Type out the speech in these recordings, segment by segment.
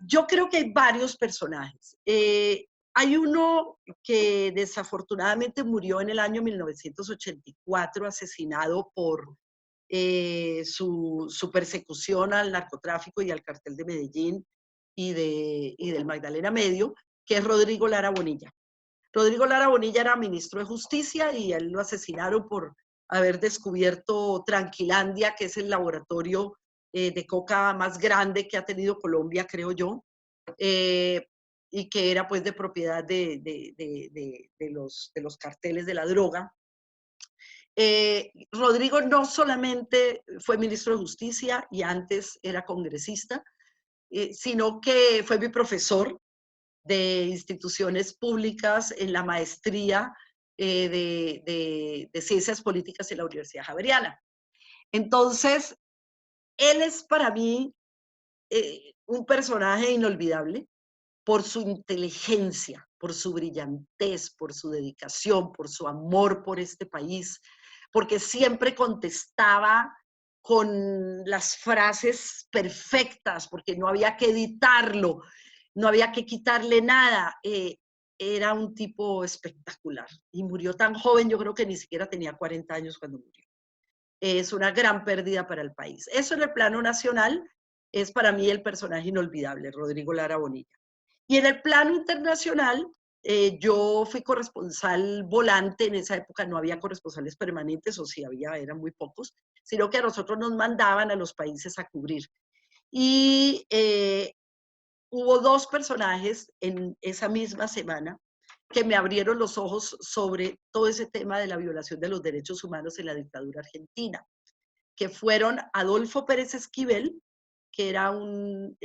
Yo creo que hay varios personajes. Hay uno que desafortunadamente murió en el año 1984, asesinado por su persecución al narcotráfico y al cartel de Medellín y del Magdalena Medio, que es Rodrigo Lara Bonilla. Rodrigo Lara Bonilla era ministro de Justicia y él lo asesinaron por haber descubierto Tranquilandia, que es el laboratorio de coca más grande que ha tenido Colombia, creo yo, eh, y que era pues de propiedad de los carteles de la droga. Rodrigo no solamente fue ministro de Justicia y antes era congresista, sino que fue mi profesor de instituciones públicas en la maestría de Ciencias Políticas en la Universidad Javeriana. Entonces, él es para mí un personaje inolvidable por su inteligencia, por su brillantez, por su dedicación, por su amor por este país, porque siempre contestaba con las frases perfectas, porque no había que editarlo, no había que quitarle nada. Era un tipo espectacular y murió tan joven, yo creo que ni siquiera tenía 40 años cuando murió. Es una gran pérdida para el país. Eso en el plano nacional es para mí el personaje inolvidable, Rodrigo Lara Bonilla. Y en el plano internacional, yo fui corresponsal volante, en esa época no había corresponsales permanentes, o si había, eran muy pocos, sino que a nosotros nos mandaban a los países a cubrir. Y hubo dos personajes en esa misma semana que me abrieron los ojos sobre todo ese tema de la violación de los derechos humanos en la dictadura argentina, que fueron Adolfo Pérez Esquivel, que era un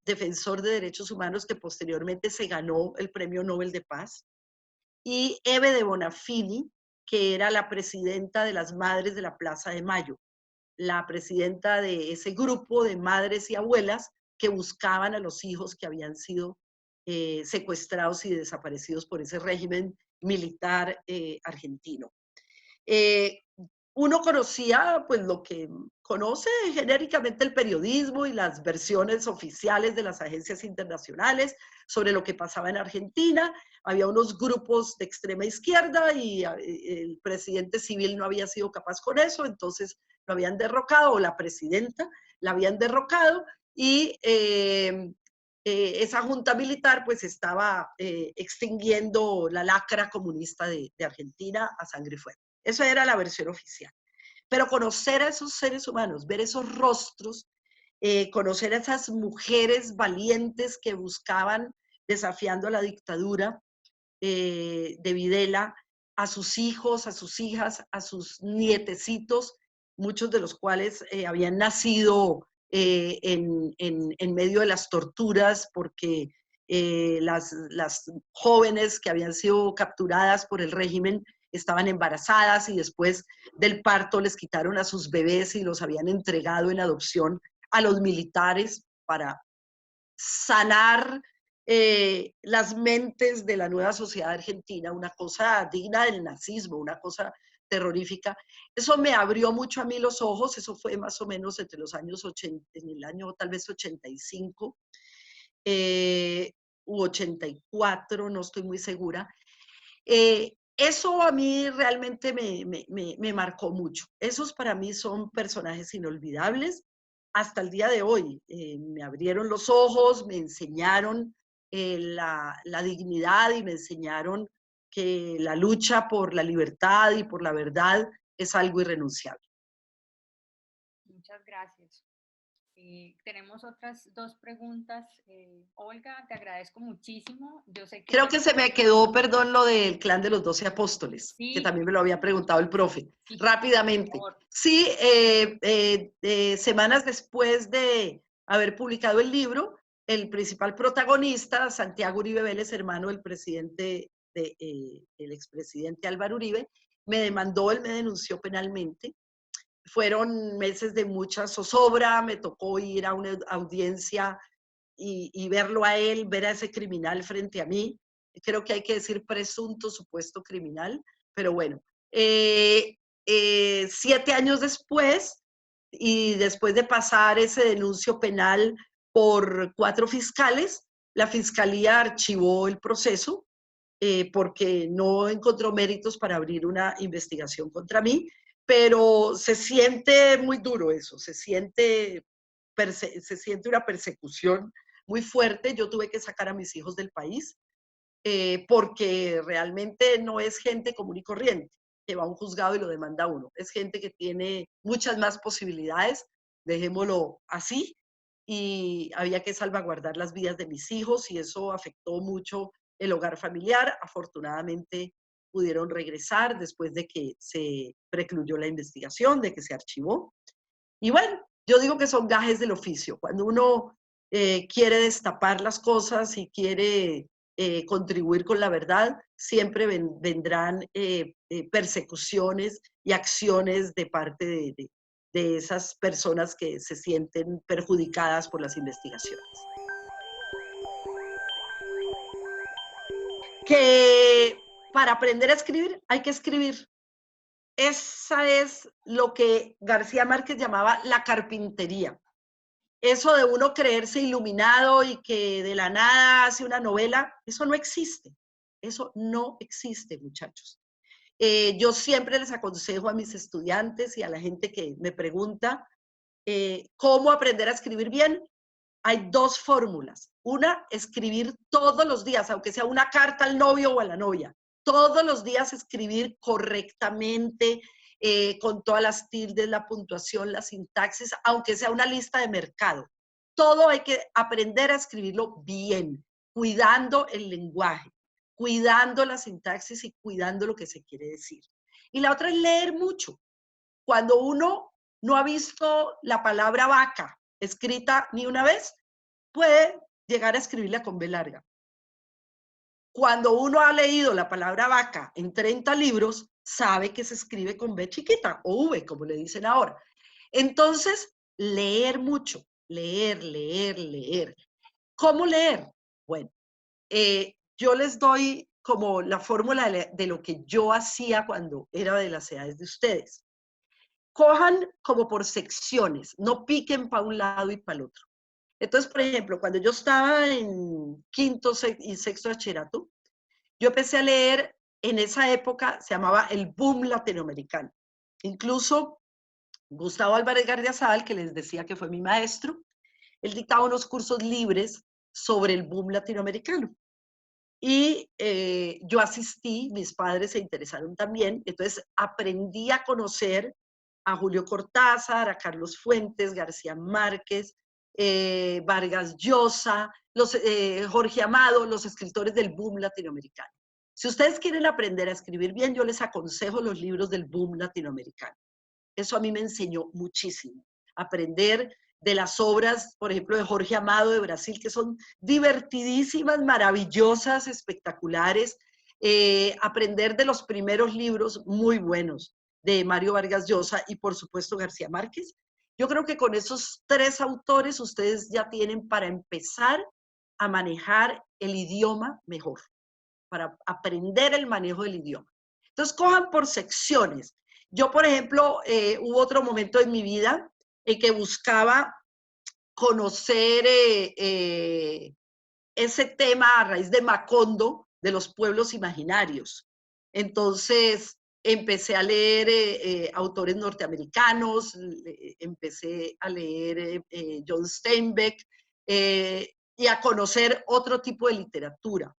defensor de derechos humanos que posteriormente se ganó el Premio Nobel de Paz, y Eve de Bonafini, que era la presidenta de las Madres de la Plaza de Mayo, la presidenta de ese grupo de madres y abuelas que buscaban a los hijos que habían sido secuestrados y desaparecidos por ese régimen militar argentino. Eh, Uno conocía pues lo que conoce genéricamente el periodismo y las versiones oficiales de las agencias internacionales sobre lo que pasaba en Argentina. Había unos grupos de extrema izquierda y el presidente civil no había sido capaz con eso, entonces lo habían derrocado, o la presidenta la habían derrocado, y esa junta militar pues estaba extinguiendo la lacra comunista de Argentina a sangre y fuego. Esa era la versión oficial. Pero conocer a esos seres humanos, ver esos rostros, conocer a esas mujeres valientes que buscaban, desafiando a la dictadura de Videla, a sus hijos, a sus hijas, a sus nietecitos, muchos de los cuales habían nacido en medio de las torturas, porque las jóvenes que habían sido capturadas por el régimen estaban embarazadas y después del parto les quitaron a sus bebés y los habían entregado en adopción a los militares para sanar las mentes de la nueva sociedad argentina, una cosa digna del nazismo, una cosa terrorífica. Eso me abrió mucho a mí los ojos, eso fue más o menos entre los años 80, en el año tal vez 85 u 84, no estoy muy segura. Eso a mí realmente me marcó mucho. Esos para mí son personajes inolvidables hasta el día de hoy. Me abrieron los ojos, me enseñaron la dignidad y me enseñaron que la lucha por la libertad y por la verdad es algo irrenunciable. Muchas gracias. Tenemos otras dos preguntas. Olga, te agradezco muchísimo. Yo sé que Creo que se me quedó, perdón, lo del clan de los 12 apóstoles, que sí, también me lo había preguntado el profe. sí, por Rápidamente. favor. Sí, semanas después de haber publicado el libro, el principal protagonista, Santiago Uribe Vélez, hermano del presidente, el expresidente Álvaro Uribe, me demandó, él me denunció penalmente. Fueron meses de mucha zozobra, me tocó ir a una audiencia y verlo a él, ver a ese criminal frente a mí. Creo que hay que decir presunto, supuesto criminal, pero bueno. 7 años después, y después de pasar ese denuncio penal por 4 fiscales. La fiscalía archivó el proceso porque no encontró méritos para abrir una investigación contra mí, pero se siente muy duro eso, se siente una persecución muy fuerte. Yo tuve que sacar a mis hijos del país porque realmente no es gente común y corriente que va a un juzgado y lo demanda a uno. Es gente que tiene muchas más posibilidades, dejémoslo así, y había que salvaguardar las vidas de mis hijos y eso afectó mucho el hogar familiar. Afortunadamente pudieron regresar después de que se precluyó la investigación, de que se archivó. Y bueno, yo digo que son gajes del oficio. Cuando uno quiere destapar las cosas y quiere contribuir con la verdad, siempre vendrán persecuciones y acciones de parte de esas personas que se sienten perjudicadas por las investigaciones. Que para aprender a escribir hay que escribir. Esa es lo que García Márquez llamaba la carpintería. Eso de uno creerse iluminado y que de la nada hace una novela, eso no existe. Eso no existe, muchachos. Yo siempre les aconsejo a mis estudiantes y a la gente que me pregunta cómo aprender a escribir bien. Hay 2 fórmulas. Una, escribir todos los días, aunque sea una carta al novio o a la novia. Todos los días escribir correctamente, con todas las tildes, la puntuación, la sintaxis, aunque sea una lista de mercado. Todo hay que aprender a escribirlo bien, cuidando el lenguaje, cuidando la sintaxis y cuidando lo que se quiere decir. Y la otra es leer mucho. Cuando uno no ha visto la palabra vaca escrita ni una vez, puede llegar a escribirla con B larga. Cuando uno ha leído la palabra vaca en 30 libros, sabe que se escribe con B chiquita o V, como le dicen ahora. Entonces, leer mucho, leer. ¿Cómo leer? Bueno, yo les doy como la fórmula de lo que yo hacía cuando era de las edades de ustedes. Cojan como por secciones, no piquen para un lado y para el otro. Entonces, por ejemplo, cuando yo estaba en quinto y sexto bachillerato, yo empecé a leer, en esa época se llamaba el boom latinoamericano. Incluso Gustavo Álvarez Gardiazabal, que les decía que fue mi maestro, él dictaba unos cursos libres sobre el boom latinoamericano. Y yo asistí, mis padres se interesaron también, entonces aprendí a conocer a Julio Cortázar, a Carlos Fuentes, García Márquez, Vargas Llosa, Jorge Amado, los escritores del boom latinoamericano. Si ustedes quieren aprender a escribir bien, yo les aconsejo los libros del boom latinoamericano. Eso a mí me enseñó muchísimo. Aprender de las obras, por ejemplo, de Jorge Amado de Brasil, que son divertidísimas, maravillosas, espectaculares. Aprender de los primeros libros muy buenos de Mario Vargas Llosa y, por supuesto, García Márquez. Yo creo que con esos 3 autores ustedes ya tienen para empezar a manejar el idioma mejor, para aprender el manejo del idioma. Entonces, cojan por secciones. Yo, por ejemplo, hubo otro momento en mi vida en que buscaba conocer ese tema a raíz de Macondo, de los pueblos imaginarios. Entonces, empecé a leer autores norteamericanos, empecé a leer John Steinbeck y a conocer otro tipo de literatura.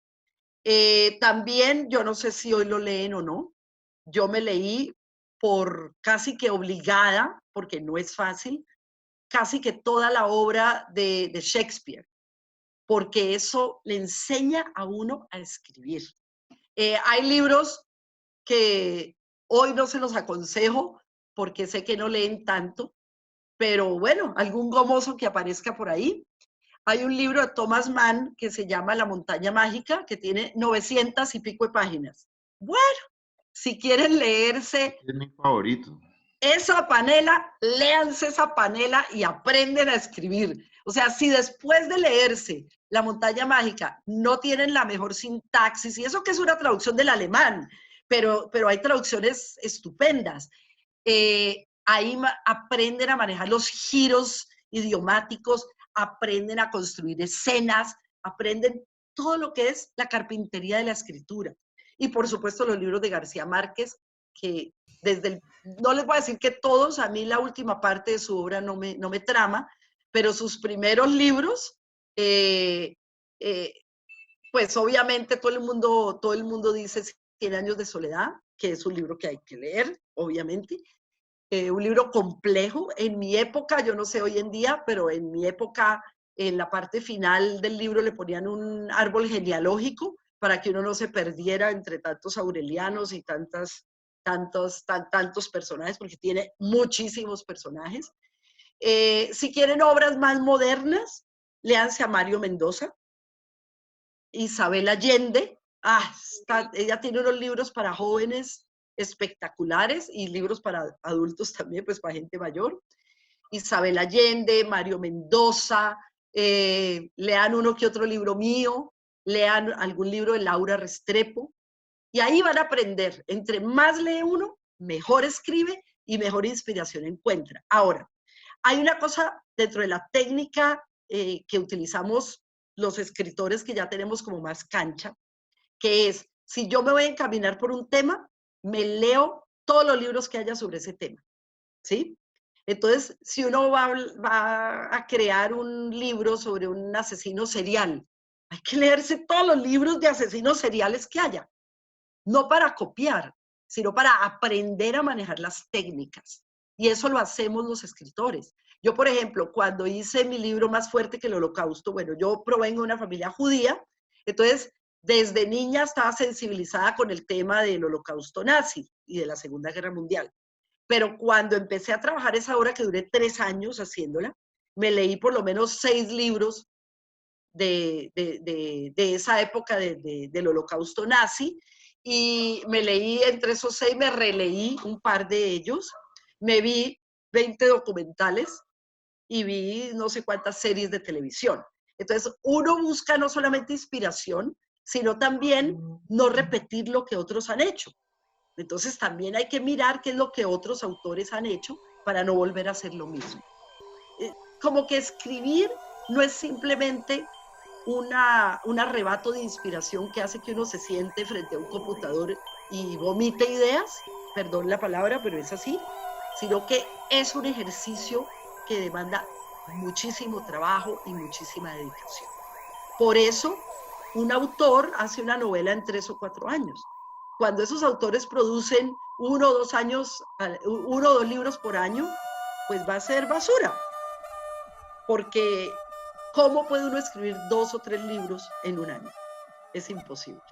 También, yo no sé si hoy lo leen o no, yo me leí por casi que obligada, porque no es fácil, casi que toda la obra de Shakespeare, porque eso le enseña a uno a escribir. Hay libros que hoy no se los aconsejo porque sé que no leen tanto, pero bueno, algún gomoso que aparezca por ahí. Hay un libro de Thomas Mann que se llama La montaña mágica, que tiene 900 y pico de páginas. Bueno, si quieren leerse Es mi favorito. esa panela, léanse esa panela y aprenden a escribir. O sea, si después de leerse La montaña mágica no tienen la mejor sintaxis, y eso que es una traducción del alemán, pero hay traducciones estupendas, ahí aprenden a manejar los giros idiomáticos, aprenden a construir escenas, aprenden todo lo que es la carpintería de la escritura. Y por supuesto los libros de García Márquez, que no les voy a decir que todos, a mí la última parte de su obra no me trama, pero sus primeros libros, pues obviamente todo el mundo dice 100 años de soledad, que es un libro que hay que leer, obviamente. Un libro complejo. En mi época, yo no sé hoy en día, pero en mi época, en la parte final del libro le ponían un árbol genealógico para que uno no se perdiera entre tantos aurelianos y tantos personajes, porque tiene muchísimos personajes. Si quieren obras más modernas, léanse a Mario Mendoza, Isabel Allende. Ella tiene unos libros para jóvenes espectaculares y libros para adultos también, pues para gente mayor. Isabel Allende, Mario Mendoza, lean uno que otro libro mío, lean algún libro de Laura Restrepo, y ahí van a aprender. Entre más lee uno, mejor escribe y mejor inspiración encuentra. Ahora, hay una cosa dentro de la técnica que utilizamos los escritores que ya tenemos como más cancha, que es, si yo me voy a encaminar por un tema, me leo todos los libros que haya sobre ese tema, ¿sí? Entonces, si uno va a crear un libro sobre un asesino serial, hay que leerse todos los libros de asesinos seriales que haya, no para copiar, sino para aprender a manejar las técnicas. Y eso lo hacemos los escritores. Yo, por ejemplo, cuando hice mi libro Más fuerte que el Holocausto, bueno, yo provengo de una familia judía, entonces desde niña estaba sensibilizada con el tema del Holocausto nazi y de la Segunda Guerra Mundial. Pero cuando empecé a trabajar esa obra, que duré 3 años haciéndola, me leí por lo menos 6 libros de esa época del Holocausto nazi, y me leí entre esos 6, me releí un par de ellos, me vi 20 documentales y vi no sé cuántas series de televisión. Entonces, uno busca no solamente inspiración, sino también no repetir lo que otros han hecho. Entonces, también hay que mirar qué es lo que otros autores han hecho para no volver a hacer lo mismo. Como que escribir no es simplemente un arrebato de inspiración que hace que uno se siente frente a un computador y vomite ideas, perdón la palabra, pero es así, sino que es un ejercicio que demanda muchísimo trabajo y muchísima dedicación. Por eso, un autor hace una novela en 3 o 4 años. Cuando esos autores producen 1 o 2 libros por año, pues va a ser basura. Porque ¿cómo puede uno escribir 2 o 3 libros en un año? Es imposible.